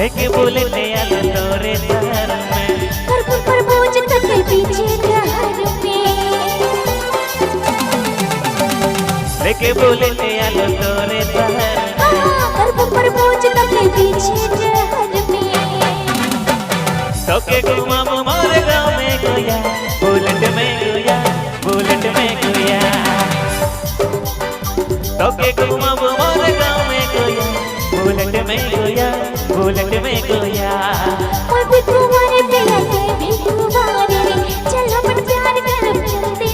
लेके बुलेट ले आलो तोरे शहर में। तरबूज तके पीछे घर में। लेके बुलेट ले आलो तोरे शहर में। तरबूज तके पीछे घर में। तोके घुमाबो मोरे गाँव में गोया, बुलेट में गोया, बुलेट में गोया। तोके घुमाबो मोरे गाँव में गोया, बुलेट में गोया, बुलेट में गोया। कोई भी तुम्हारे प्यार में भी तुम्हारे रे, चल अपन प्यार करब जल्दी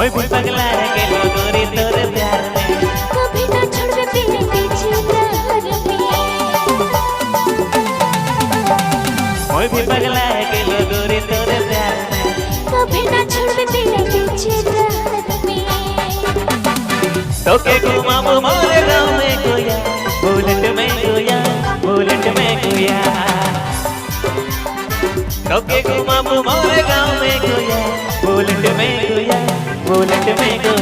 ओए भी पगला है के लो गोरी तोरे प्यार में। कभी ना छोड़वे तेरे पीछे घर में। ओए भी पगला है के लो गोरी तोरे प्यार में। कभी ना छोड़वे तेरे पीछे घर में। तोके घुमाबो मोरे गाँव में गोया, बुलेट में गोया, बुलेट में गोया। तोके घुमाबो मोरे गाँव में गोया, बुलेट में गोया, बुलेट में गोया।